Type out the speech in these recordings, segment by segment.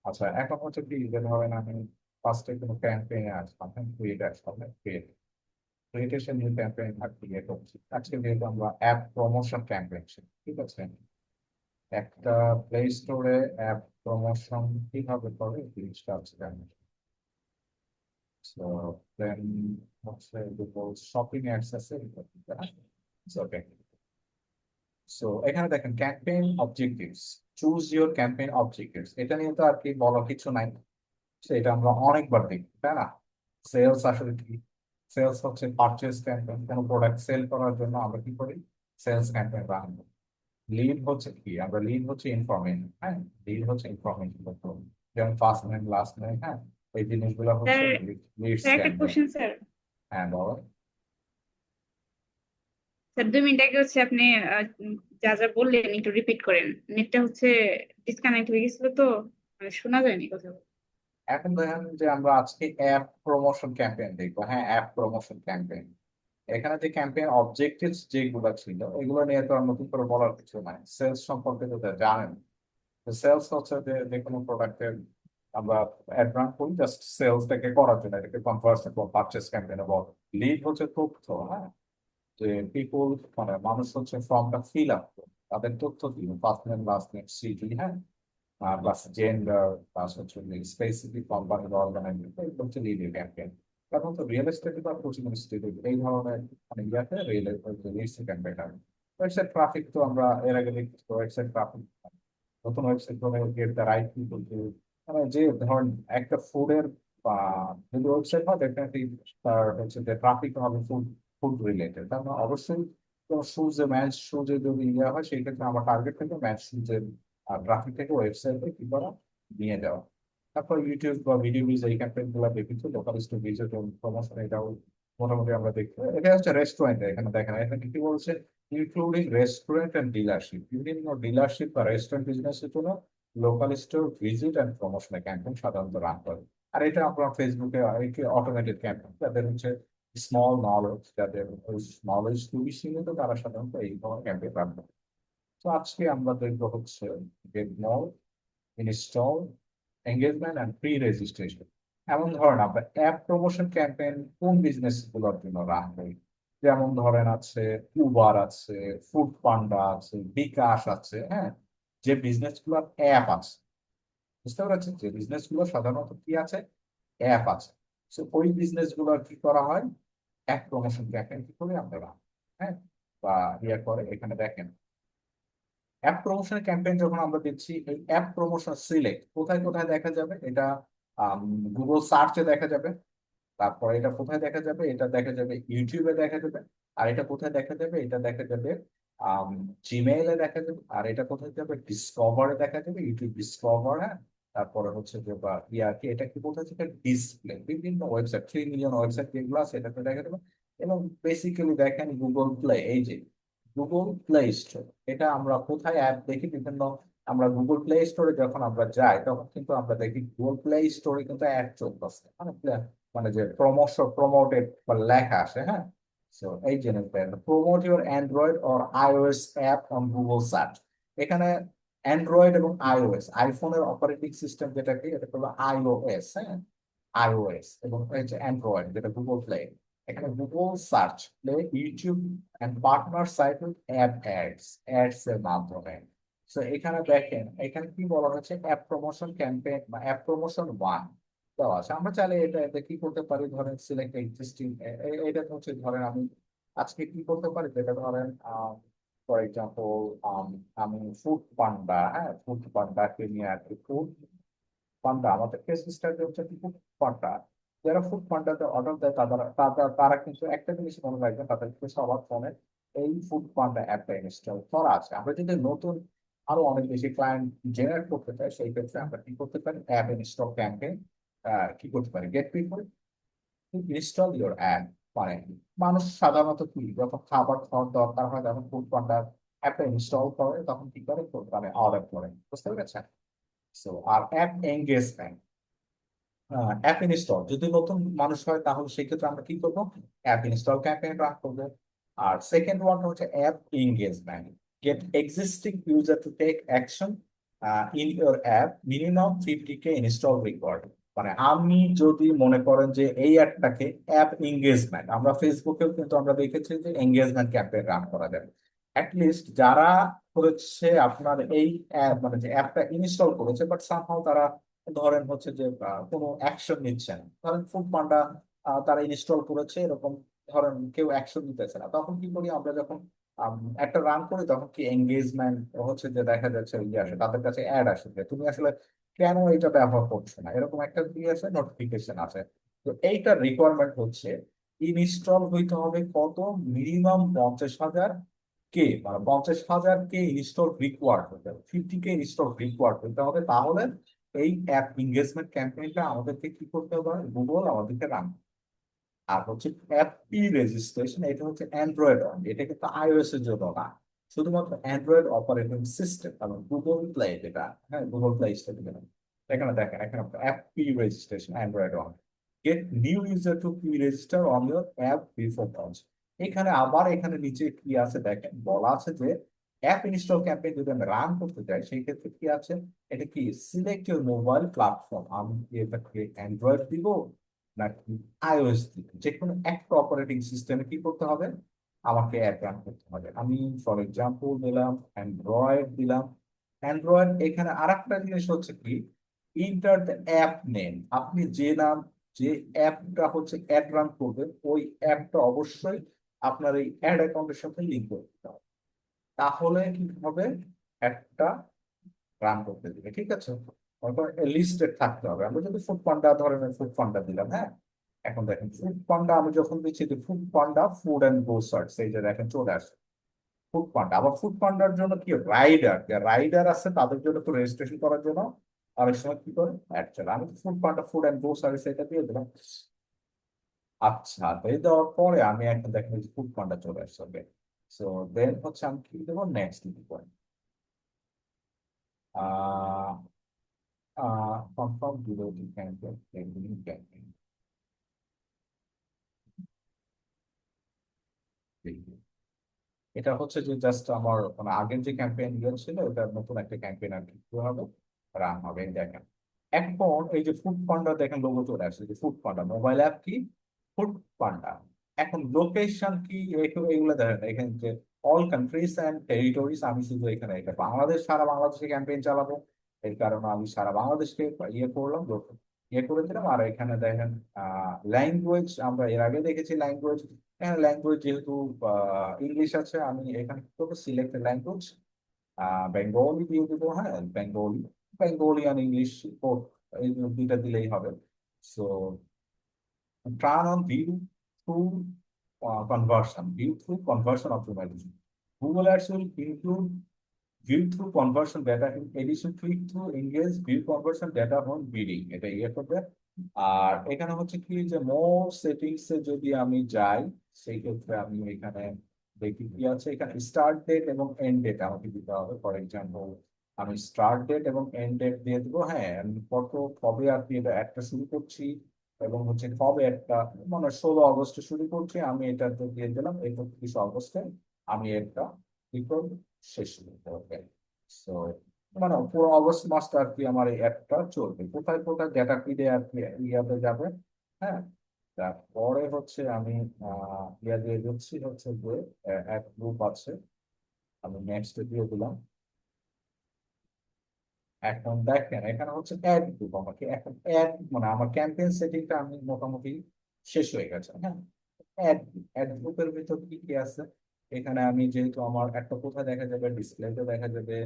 আচ্ছা, এখন হচ্ছে কি যে ধরেন আমি ফার্স্টে কোনো ক্যাম্পেইনে আসলাম, ক্রিয়েট আসলাম, ক্রিয়েট ক্রিয়েটের সে নিউ ক্যাম্পেইন ক্রিয়েট হচ্ছে। আজকে যেহেতু আমরা অ্যাপ প্রমোশন ক্যাম্পেইন, ঠিক আছে, একটা প্লে স্টোরে অ্যাপ প্রমোশন কিভাবে করে এই জিনিসটা আছে জানি। সো দেন হচ্ছে শপিং অ্যাডস আছে। ওকে, সো এখানে দেখেন campaign objectives, choose your campaign objectives, এটা নিয়ে তো আর কি বলার কিছু নাই। সেটা আমরা অনেকবার দেখি, তাই না? সেলস আসলে কি? সেলস হচ্ছে পারচেস ক্যাম্পেইন, কোনো প্রোডাক্ট সেল করার জন্য আমরা কি করি? সেলস ক্যাম্পেইন রান করি। লিড হচ্ছে কি? আমরা লিড হচ্ছে ইনফরমেশন, হ্যাঁ, লিড হচ্ছে ইনফরমেশন, যেমন ফার্স্ট নেম লাস্ট নেম, হ্যাঁ, এই জিনিসগুলো হচ্ছে স্যার, লিডস স্যার একটা ক্যাম্পেইন। Question sir. হ্যাঁ বলো। স্যার 2 মিনিট আগে হচ্ছে আপনি যা যা বললেন একটু রিপিট করেন। নেটটা হচ্ছে ডিসকানেক্ট হয়ে গেছিল তো, মানে শোনা যায়নি কথা। এখন দেখেন যে আমরা আজকে অ্যাপ প্রমোশন ক্যাম্পেইন দেখবো, হ্যাঁ, অ্যাপ প্রমোশন ক্যাম্পেইন। এখানে যে ক্যাম্পেইন অবজেক্টিভস যেগুলো ছিল এগুলো নিয়ে তো আর নতুন করে বলার কিছু নাই, সেলস সম্পর্কে তো তা জানেন। সেলস হচ্ছে যে যে কোনো প্রোডাক্টের আমরা অ্যাড রান করি জাস্ট সেলসটাকে করার জন্য, এটাকে কনভার্সন বা পারচেস ক্যাম্পেইন বল। লিড হচ্ছে তথ্য, হ্যাঁ, যে পিপুল, মানে মানুষ হচ্ছে ফর্মটা ফিল আপ, তাদের তথ্য দিন, first name last name city, হ্যাঁ, প্লাস জেন্ডার, প্লাস হচ্ছে স্পেসিফিক কোম্পানি বা অর্গানাইজেশন, এগুলো হচ্ছে লিড ক্যাম্পেইন। এখন তো রিয়েল এস্টেট বা কোচিং ইনস্টিটিউট এই ধরনের মানে ইয়াতে real leads campaign. Website traffic তো আমরা এর আগে দেখছি, ওয়েবসাইট ট্রাফিক, নতুন ওয়েবসাইট করে get the right people to, মানে যে ধরেন একটা ফুডের বা যদি ওয়েবসাইট হয় ডেফিনেটলি তার হচ্ছে যে ট্রাফিক হবে ফুড, ফুড রিলেটেড, তার মানে অবশ্যই কোনো শুজে ম্যাচ শুজে যদি ইয়ে হয় সেই ক্ষেত্রে আমার টার্গেট থেকে ম্যাচ শুজের ট্রাফিক থেকে ওয়েবসাইটে কি করা, নিয়ে যাওয়া। তারপর ইউটিউব বা ভিডিও ভিউজ এই ক্যাম্পেইন গুলো দেখেছি, লোকাল স্টোর ভিজিট প্রমোশন, এটাও মোটামুটি আমরা দেখতে পাই। এটা হচ্ছে রেস্টুরেন্ট, এখানে দেখেন এখানে কি বলছে, ইনক্লুডিং রেস্টুরেন্ট অ্যান্ড ডিলারশিপ, বিভিন্ন ডিলারশিপ বা রেস্টুরেন্ট বিজনেসের জন্য লোকাল স্টোর ভিজিট অ্যান্ড প্রমোশনের ক্যাম্পেইন সাধারণত রান করে। আর এটা আপনার ফেসবুকে অটোমেটেড ক্যাম্পেইন, যাদের হচ্ছে স্মল নলেজ, যাদের নলেজ খুবই সীমিত, তারা সাধারণত এই ধরনের ক্যাম্পেইন রান করে। তো আজকে আমরা দেখবো হচ্ছে get more, install, engagement and pre registration. এমন ধরেন আমরা অ্যাপ প্রমোশন ক্যাম্পেইন কোন বিজনেস গুলোর জন্য রান করি, যেমন ধরেন আছে উবার আছে, ফুড পান্ডা আছে, বিকাশ আছে, হ্যাঁ, যে বিজনেস গুলোর অ্যাপ আছে, বুঝতে পারছেন, যে বিজনেস গুলো সাধারণত কি আছে, অ্যাপ আছে। তো ওই বিজনেস গুলোর কি করা হয়, অ্যাপ প্রমোশন ক্যাম্পেইন কি করে আমরা run করি, হ্যাঁ, বা ইয়ে করে। এখানে দেখেন অ্যাপ প্রমোশনের ক্যাম্পেইন যখন আমরা দিচ্ছি, এই অ্যাপ প্রমোশন সিলেক্ট কোথায় কোথায় দেখা যাবে, এটা গুগল সার্চে দেখা যাবে। তারপরে এটা কোথায় দেখা যাবে, এটা দেখা যাবে ইউটিউবে দেখা যাবে। আর এটা কোথায় দেখা যাবে, এটা দেখা যাবে জিমেইলে দেখা যাবে। আর এটা কোথায় যাবে, ডিসকভারে দেখা যাবে, ইউটিউব ডিসকভার, হ্যাঁ। তারপরে হচ্ছে যে বা কি এটা কি কোথায় যাবে, ডিসপ্লে, বিভিন্ন ওয়েবসাইট, 3 মিলিয়ন ওয়েবসাইট যেগুলো আছে এটাতে দেখা যাবে। এবং বেসিক্যালি দেখেন গুগল প্লে, এই যে গুগল প্লে স্টোর, এটা আমরা কোথায় অ্যাপ দেখি বিভিন্ন, আমরা গুগল প্লে স্টোরে যখন আমরা যাই তখন কিন্তু আমরা দেখি গুগল প্লে স্টোরে কিন্তু অ্যাড চলতেছে, মানে মানে যে প্রমোটেড বা লেখা আসে, হ্যাঁ। সো এই জিনিসটা promote your Android or iOS app on Google search. এখানে অ্যান্ড্রয়েড এবং আইওএস, আইফোনের অপারেটিং সিস্টেম যেটাকে এটা হলো আইওএস, হ্যাঁ, আইওএস, এবং হচ্ছে অ্যান্ড্রয়েড যেটা গুগল প্লে। এখানে Google search play, YouTube and partner site with ads এর মাধ্যমে। তো এখানে দেখেন এখানে কি বলা হচ্ছে, অ্যাপ প্রমোশন ক্যাম্পেইন বা অ্যাপ প্রমোশন ওয়ান দেওয়া আছে। আমরা চাইলে এটা কি করতে পারি, ধরেন সিলেক্ট এক্সিস্টিং, এটা হচ্ছে ধরেন আমি আজকে কি করতে পারি, যেটা ধরেন ফর এক্সাম্পল আমি ফুড পান্ডা, হ্যাঁ, ফুড পান্ডাকে নিয়ে আর কি, ফুড পান্ডা আমাদের কেস স্টাডি হচ্ছে কি, ফুড পান্ডা, যারা ফুড পান্ডাতে অর্ডার দেয় তারা তারা তারা কিন্তু একটা জিনিস মনে রাখবেন, তাদের কিন্তু সবার ফোনে এই ফুড পান্ডা অ্যাপটা ইনস্টল করা আছে। আমরা যদি নতুন আরো অনেক বেশি ক্লায়েন্ট জেনারেট করতে চাই সেই ক্ষেত্রে আমরা কি করতে পারি, অ্যাপ ইনস্টল ক্যাম্পেইন কি করতে পারি, gate people install your app. মানে মানুষ সাধারণত কি যখন খাবার খাওয়ার দরকার হয় তখন ফুড পান্ডার অ্যাপটা ইনস্টল করে, তখন কি করে, মানে অর্ডার করে, বুঝতে পেরেছেন। সো আর অ্যাপ এঙ্গেজমেন্ট, অ্যাপ ইনস্টল যদি নতুন মানুষ হয় তাহলে সেক্ষেত্রে আমরা কি করবো, অ্যাপ ইনস্টল ক্যাম্পেইন রান করবো। আর সেকেন্ড ওয়ান হচ্ছে app engagement, get existing user to take action in your app minimum 50K install required. মানে আমি যদি মনে করেন যে এই অ্যাপটাকে অ্যাপ এঙ্গেজমেন্ট, আমরা ফেসবুকেও কিন্তু আমরা দেখেছি যে এঙ্গেজমেন্ট ক্যাম্পেইন রান করা যায়। অ্যাটলিস্ট যারা করেছে আপনার এই অ্যাপ, মানে যে অ্যাপটা ইনস্টল করেছে বাট সামহাও তারা ধরেন হচ্ছে যে কোনো অ্যাকশন নিচ্ছে না, ধরেন ফুড পান্ডা তারা ইনস্টল করেছে এরকম, ধরেন কেউ অ্যাকশন নিতেছে না, তখন কি করি আমরা যখন একটা রান করি তখন কি এঙ্গেজমেন্ট হচ্ছে যে দেখা যাচ্ছে ইয়ে আসে, তাদের কাছে অ্যাড আসে যে তুমি আসলে কেন এটা ব্যবহার করছো না, এরকম একটা কি আছে, নোটিফিকেশন আছে। তো এইটার রিকোয়ারমেন্ট হচ্ছে ইনস্টল হইতে হবে কত, মিনিমাম 50,000 কে, মানে 50,000 কে ইনস্টল রিকোয়ার্ড হতে হবে, 50K ইনস্টল রিকোয়ার্ড হতে হবে, তাহলে এই অ্যাপ এঙ্গেজমেন্ট ক্যাম্পেইনটা আমাদেরকে কি করতে হবে, গুগল আমাদেরকে রান। আর হচ্ছে অ্যাপি রেজিস্ট্রেশন, এটা হচ্ছে অ্যান্ড্রয়েড অন, এটা কিন্তু আইওএস এর জন্য না, শুধুমাত্র অ্যান্ড্রয়েড অপারেটিং সিস্টেম এবং গুগল প্লে, যেটা হ্যাঁ গুগল প্লে স্টোর থেকে নেন। এখানে দেখেন, এখানে app pre registration Android on, get new user to pre register on your app before launch. এখানে আবার এখানে নিচে কি আছে দেখেন, বলা আছে যে অ্যাপ ইনস্টল ক্যাম্পেইন যদি আমি রান করতে চাই সেই ক্ষেত্রে কি আছে, এটা কি সিলেক্ট ইউর মোবাইল প্ল্যাটফর্ম, আমি কি এটাকে অ্যান্ড্রয়েড দিব নাকি আইওএস দিব, যে কোনো একটা অপারেটিং সিস্টেমে কি করতে হবে, আমাকে অ্যাপ রান করতে হবে। আমি ফর এক্সাম্পল দিলাম অ্যান্ড্রয়েড দিলাম। অ্যান্ড্রয়েড এখানে আরেকটা জিনিস হচ্ছে কি, ইন্টার দ্য অ্যাপ নেম, আপনি যে নাম, যে অ্যাপটা হচ্ছে অ্যাড রান করবে ওই অ্যাপটা অবশ্যই আপনার এই অ্যাড অ্যাকাউন্টের সাথে লিঙ্ক করতে হবে, তাহলে কি হবে, একটা রান করতে দিবে, ঠিক আছে। লিস্টেড থাকতে হবে, আমরা যদি ফুড পান্ডা ধরনের ফুড পান্ডা দিলাম, হ্যাঁ। এখন দেখেন ফুড পান্ডা আমি যখন দিচ্ছি যে food panda food and go search, এই যে দেখেন চলে আসে ফুড পান্ডা। আবার ফুড পান্ডার জন্য কি রাইডার, রাইডার আছে তাদের জন্য তো রেজিস্ট্রেশন করার জন্য অনেক সময় কি করে অ্যাড চলে, আমি food panda food and go service এটা দিয়ে দিলাম। আচ্ছা, তো এই দেওয়ার পরে আমি একটা দেখেন ফুড পান্ডা চলে আসছে। সো দেন হচ্ছে আমি কি দেবো, নেক্সট দিব। Confirm below the campaign pending campaign. এটা হচ্ছে যে জাস্ট আমার মানে আগের যে ক্যাম্পেইন ইয়ে ছিল ওটার নতুন একটা ক্যাম্পেইন আর কি কি হবে, রান হবে, এই দেখেন। এখন এই যে ফুড পান্ডা দেখেন লোগো চলে আসছে, যে ফুড পান্ডা মোবাইল অ্যাপ কি, ফুড পান্ডা। এখন লোকেশন কি, এগুলো দেখেন এখানে যে অল কান্ট্রিজ অ্যান্ড টেরিটরিজ, আমি শুধু এখানে এটা বাংলাদেশ, সারা বাংলাদেশে ক্যাম্পেইন চালাবো, এর কারণে আমি সারা বাংলাদেশকে ইয়ে করলাম, ইয়ে করে দিলাম। আর এখানে দেখেন ল্যাঙ্গুয়েজ, আমরা এর আগে দেখেছি ল্যাঙ্গুয়েজ, এখানে ল্যাঙ্গুয়েজ যেহেতু ইংলিশ আছে, আমি এখানে কি করবো, সিলেক্ট ল্যাঙ্গুয়েজ, বেঙ্গলি দিয়ে দেবো, হ্যাঁ বেঙ্গলি, বেঙ্গলি আর ইংলিশ বোথ, এই দুইটা দিলেই হবে। So turn on view through conversion optimization. Google Ads will include view through conversion data. In addition, click through engage view conversion data on bidding, এটা ইয়ে করবে। আর এখানে হচ্ছে কি যে মোর সেটিংস এ যদি আমি যাই, সেই ক্ষেত্রে আমি এখানে দেখি কি আছে, এখানে স্টার্ট ডেট এবং এন্ড ডেট আমাকে দিতে হবে। ফর এক্সাম্পল আমি স্টার্ট ডেট এবং এন্ড ডেট দিয়ে দেবো, হ্যাঁ আমি কবে আর কি এটা একটা শুরু করছি, এবং হচ্ছে কবে একটা, মানে 16 আগস্টে শুরু করছি, আমি এটা তো দিয়ে দিলাম 31 আগস্টে আমি এটা কি করবো, শেষ করতে হবে। So, মানে পুরো অগস্ট মাসটা আর কি আমার এই অ্যাপটা চলবে, কোথায় কোথায় ডেটা ফিডে আর কি ইয়াতে যাবে, হ্যাঁ। তারপরে হচ্ছে আমি ইয়া দিয়ে দিচ্ছি হচ্ছে যে অ্যাপ গ্রুপ আছে, আমি নেক্সট দিয়ে দিলাম। এখন দেখেন এখানে হচ্ছে অ্যাড গ্রুপ, আমাকে এখন অ্যাড মানে আমার ক্যাম্পেইন সেটিংটা আমি মোটামুটি শেষ হয়ে গেছে, হ্যাঁ। অ্যাড অ্যাড গ্রুপের ভিতর কি কি আছে, এখানে আমি যেহেতু আমার একটা কোথায় দেখা যাবে, ডিসপ্লেতে দেখা যাবে,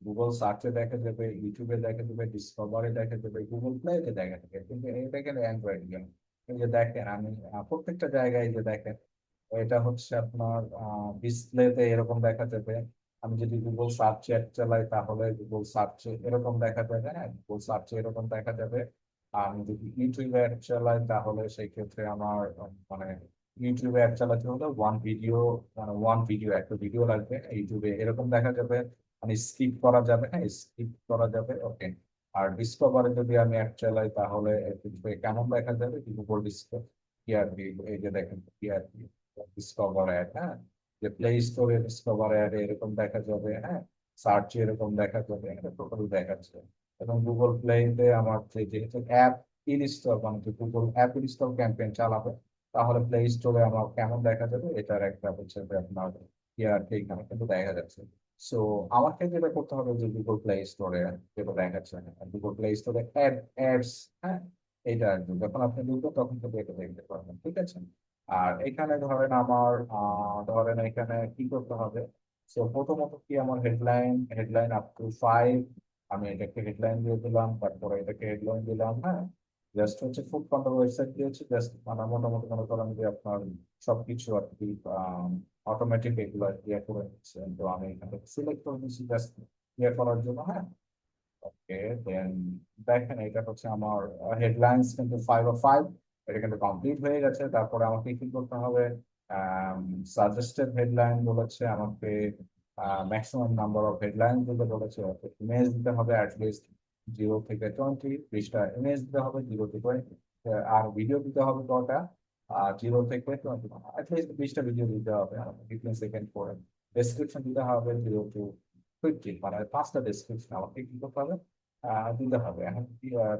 গুগল সার্চে দেখা যাবে, ইউটিউবে দেখা যাবে, ডিসকভারে দেখা যাবে, গুগল প্লেতে দেখা যাবে, কিন্তু এটা কিন্তু অ্যান্ড্রয়েড গেম। এই যে দেখেন আমি প্রত্যেকটা জায়গায় যে দেখেন এটা হচ্ছে আপনার ডিসপ্লেতে এরকম দেখা যাবে। আমি যদি গুগল সার্চ অ্যাড চালাই তাহলে গুগল সার্চে এরকম দেখা যাবে, হ্যাঁ গুগল সার্চে এরকম দেখা যাবে। আমি যদি ইউটিউবে অ্যাড চালাই তাহলে সেই ক্ষেত্রে আমার মানে ইউটিউবে অ্যাড চালাতে হলে ওয়ান ভিডিও, মানে ওয়ান ভিডিও একটা ভিডিও লাগবে, ইউটিউবে এরকম দেখা যাবে, মানে স্কিপ করা যাবে, হ্যাঁ স্কিপ করা যাবে, ওকে। আর ডিসকভারে যদি আমি অ্যাড চালাই তাহলে কেমন দেখা যাবে, গুগল ডিসকভার টিআরপি, এই যে দেখেন টিআরপি ডিসকভার অ্যাড, হ্যাঁ যে প্লে স্টোরে ডিসকভার অ্যাড এরকম দেখা যাবে, হ্যাঁ। সার্চ এরকম দেখা যাবে, এটা টোটাল দেখাচ্ছে। এবং গুগল প্লেতে আমার যেহেতু অ্যাপ ইনস্টল, মানে গুগল অ্যাপ ইনস্টল ক্যাম্পেইন চালাবে, তাহলে প্লে স্টোরে আমার কেমন দেখা যাবে এটার একটা হচ্ছে যে আপনার ইয়ার এখানে কিন্তু দেখা যাচ্ছে। সো আমাকে যেটা করতে হবে যে গুগল প্লে স্টোরে যেটা দেখাচ্ছে, গুগল প্লে স্টোরে অ্যাডস, হ্যাঁ, এইটা আর কি। যখন আপনি ঢুকবেন তখন কিন্তু এটা দেখতে পারবেন, ঠিক আছে। আর এখানে ধরেন আমার ধরেন এখানে কি করতে হবে। সো প্রথমত কি আমার হেডলাইন আপ টু 5, আমি এটাকে হেডলাইন দিয়ে দিলাম, তারপরে এটাকে হেডলাইন দিলাম, হ্যাঁ। জাস্ট হচ্ছে ফুড কন্ট্রোল ওয়েবসাইট দিয়েছি, জাস্ট মানে মোটামুটি মনে করেন যে আপনার সবকিছু আর কি অটোমেটিক এগুলো ইয়ে করে নিচ্ছে। তো আমি এখান থেকে সিলেক্ট করে দিচ্ছি জাস্ট ইয়ে করার জন্য, হ্যাঁ। ওকে, দেন দেখেন এটা হচ্ছে আমার হেডলাইন্স কিন্তু 5 of 5, এটা কিন্তু কমপ্লিট হয়ে গেছে। তারপরে আমাকে কি করতে হবে, সাজেস্টেড হেডলাইন বলেছে আমাকে, ম্যাক্সিমাম নাম্বার অফ হেডলাইন দিতে বলেছে, ইমেজ দিতে হবে অ্যাটলিস্ট 0 থেকে 20, 20টা ইমেজ দিতে হবে 0 থেকে 20, আর ভিডিও দিতে হবে কটা, 0 থেকে 20, অ্যাটলিস্ট 20টা ভিডিও দিতে হবে 15 সেকেন্ড করে। ডেসক্রিপশন দিতে হবে 0 to 15, মানে 5টা ডেসক্রিপশন আমাকে কি করতে হবে, দিতে হবে। এখন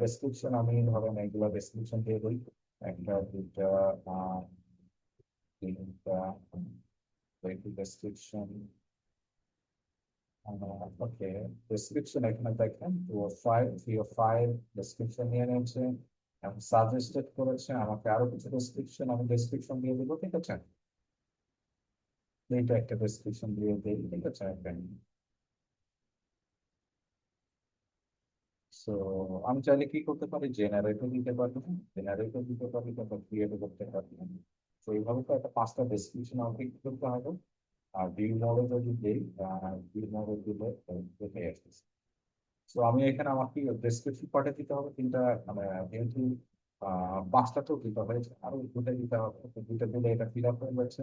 ডেসক্রিপশন আমি ধরেন এগুলো ডেসক্রিপশন দিয়ে দিই, একটা দুইটা তিনটা, ডেসক্রিপশন। ওকে, ডেসক্রিপশন এখানে দেখেন 2 of 5, 3 of 5 ডেসক্রিপশন নিয়ে নিয়েছে এবং সাজেস্টেড করেছে আমাকে আরো কিছু ডেসক্রিপশন, আমি ডেসক্রিপশন দিয়ে দেবো, ঠিক আছে। এইটা একটা ডেসক্রিপশন দিয়ে দিই, ঠিক আছে। সো আমি চাইলে কি করতে পারি, জেনারেটর দিতে পারি, জেনারেটর দিতে পারি, তারপর ক্রিয়েট করতে পারি। তো এইভাবে তো একটা 5টা ডেসক্রিপশন আমাকে কি করতে হবে। আর ভিউ মোডে যদি দিই, ভিউ মোডে দিলে দেখে আসতেছে। তো আমি এখানে আমার কি ডেসক্রিপশন পার্টে দিতে হবে 3টা, মানে যেহেতু 5টা তো দিতে হয়েছে, আরো 2টা দিতে হবে, তো 2টা দিলে এটা ফিল আপ হয়ে যাচ্ছে।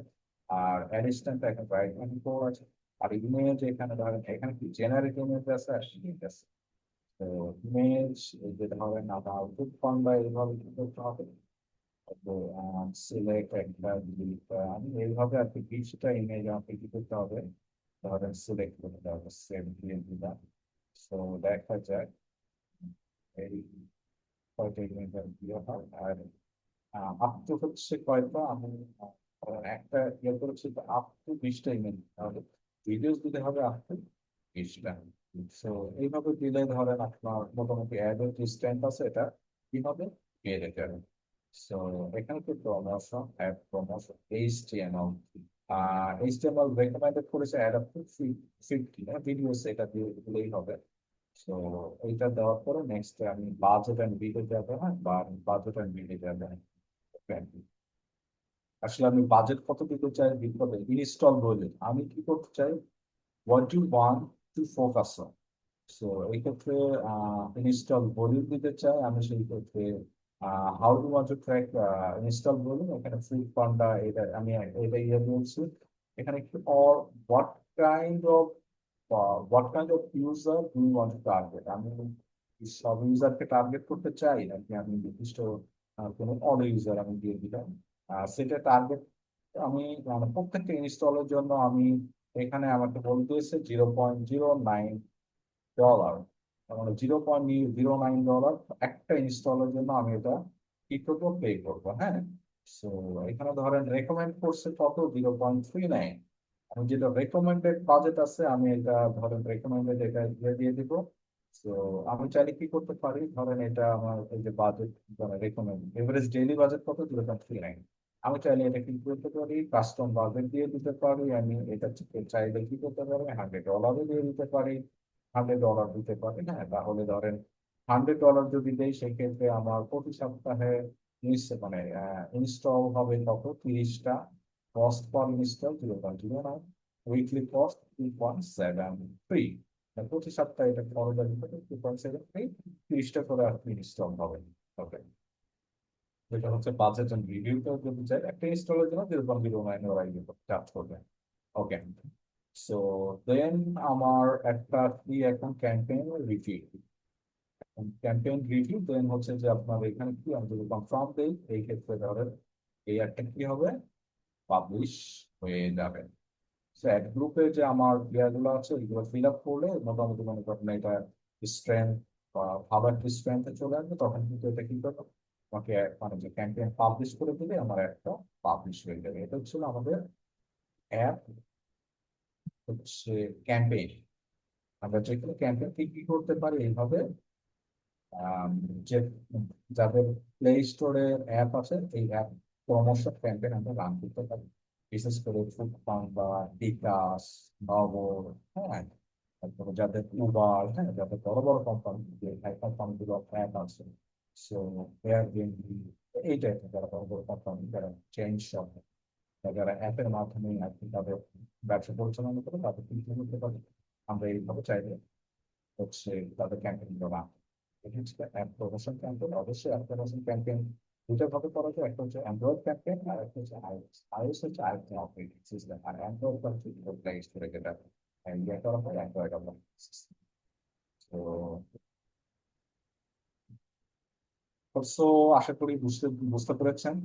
আর অ্যাডিশনটা এখন রাইট হ্যান্ড আছে। আর ইমেজ এখানে ধরেন এখানে কি জেনারেট ইমেজ আছে আর শিট আছে। তো ইমেজ যেটা হবে না বা আউটপুট ফর্ম বা এইভাবে কি করতে হবে। তো সিলেক্ট একটা আমি এইভাবে আর কি 20টা ইমেজ আমাকে কি করতে হবে, ধরেন সিলেক্ট করতে হবে, সেভ দিয়ে দিলাম। তো দেখা যাক এই কয়টা ইমেজ আর কি হয়। আর আপ টু হচ্ছে কয়টা, আমি একটা ইয়ে করেছি আপ টু 20টা ইমেজ, তাহলে ভিডিওস দিতে হবে আপ টু 20টা। তো এইভাবে দিলে ধরেন আপনার মোটামুটি অ্যাডের যে স্ট্যান্ড আছে এটা কি হবে, পেয়ে যাবে। সো এখানে তো promotion, ad promotion, HTML, HTML recommended করেছে অ্যাড আপ টু 50 ভিডিওস, এটা দিয়ে দিলেই হবে। সো এইটা দেওয়ার পরে নেক্সট আমি বাজেট অ্যান্ড বিলে যাবো, হ্যাঁ, বা বাজেট অ্যান্ড বিলে যাবো। আসলে আমি বাজেট কত দিতে চাই, বিপদে ইনস্টল বলে আমি কি করতে চাই, what you want to focus on. So এই ক্ষেত্রে ইনস্টল ভলিউম দিতে চাই আমি, সেই ক্ষেত্রে how to want to track install volume, এখানে ফ্রি ফান্ডা এটা আমি এটা ইয়ে বলছি। এখানে কি or what kind of what kind of user do you want to target, আমি কি সব ইউজারকে টার্গেট করতে চাই নাকি আমি নির্দিষ্ট কোনো অড ইউজার আমি দিয়ে দিলাম। সেটা টার্গেট আমি মানে প্রত্যেকটা ইনস্টলের জন্য আমি এখানে আমাকে বলতে দিয়েছে $0.09, মানে $0.09 একটা ইনস্টলের জন্য আমি এটা কি করবো, পে করবো, হ্যাঁ। সো এখানে ধরেন রেকমেন্ড করছে কত, 0.39। আমি যেটা রেকমেন্ডেড বাজেট আছে আমি এটা ধরেন রেকমেন্ডেড এটা দিয়ে দিয়ে দিব। তো আমি চাইলে কি করতে পারি, ধরেন এটা আমার এই যে বাজেট, মানে রেকমেন্ড এভারেজ ডেইলি বাজেট কত, 0.39। আমি চাইলে এটা কি করতে পারি, কাস্টম বাজেট দিয়ে দিতে পারি। আমি এটা চাইলে কি করতে পারি, $100 দিয়ে দিতে পারি, $100 দিতে পারি, হ্যাঁ। তাহলে ধরেন $100 যদি দেই, সেক্ষেত্রে আমার প্রতি সপ্তাহে মানে ইনস্টল হবে কত, 30টা, cost per install 0.09, weekly cost 2.73, প্রতি সপ্তাহে এটা খরচ আসবে 2.73, 30টা করে আপনি ইনস্টল হবে। ওকে, যেটা হচ্ছে বাজেট এন্ড রিভিউটা যদি চাই একটা ইনস্টলের জন্য 0.09 ওরা চার্জ করবে। ওকে, সো দেন আমার একটা কি এখন ক্যাম্পেইন রিভিউ, ক্যাম্পেইন রিভিউ দেন হচ্ছে যে আপনার এখানে কি আমি যদি কনফার্ম দিই, এই ক্ষেত্রে ধরেন এই একটা কি হবে, পাবলিশ হয়ে যাবে। অ্যাড গ্রুপে যে আমার ইয়াগুলো আছে ওইগুলো ফিল আপ করলে মোটামুটি মনে করেন এটা স্ট্রেংথ বা ভালো একটা স্ট্রেংথে চলে আসবে, তখন কিন্তু এটা কি করবো, আমাকে মানে যে ক্যাম্পেইন পাবলিশ করে দিলে আমার একটা পাবলিশ হয়ে যাবে। এটা হচ্ছিল আমাদের অ্যাপ হচ্ছে ক্যাম্পেইন। আমরা যে কোনো ক্যাম্পেইন কি কি করতে পারি এইভাবে, আম, যে যাদের প্লে স্টোরে অ্যাপ আছে এই অ্যাপ প্রমোশন ক্যাম্পেইন আমরা রান করতে পারি, বিশেষ করে ফুডপান বা বিকাশ, নগর, হ্যাঁ, তারপরে যাদের উবার, হ্যাঁ, যাদের বড় বড় কোম্পানি, যে কোম্পানিগুলো অ্যাপ আছে, সো এয়ারবিএনবি, এই টাইপের যারা বড় বড় কোম্পানি, যারা চেইন শপ, যারা অ্যাপের মাধ্যমে আর কি তাদের ব্যবসা পরিচালনা করে, তাদের কিন্তু করতে পারি আমরা এইভাবে চাইলে হচ্ছে তাদের ক্যাম্পেইন করা। এটা হচ্ছে অ্যাপ প্রমোশন ক্যাম্পেইন। অবশ্যই অ্যাপ প্রমোশন ক্যাম্পেইন দুইটা ভাবে করা যায়, একটা হচ্ছে অ্যান্ড্রয়েড ক্যাম্পেইন আর একটা হচ্ছে আইওএস। আইওএস হচ্ছে আরেকটা অপারেটিং সিস্টেম, আর অ্যান্ড্রয়েড হচ্ছে প্লে স্টোরে যেটা ইয়ে করা হয় অ্যান্ড্রয়েড অপারেটিং সিস্টেম। তো অবশ্য আশা করি বুঝতে বুঝতে পেরেছেন।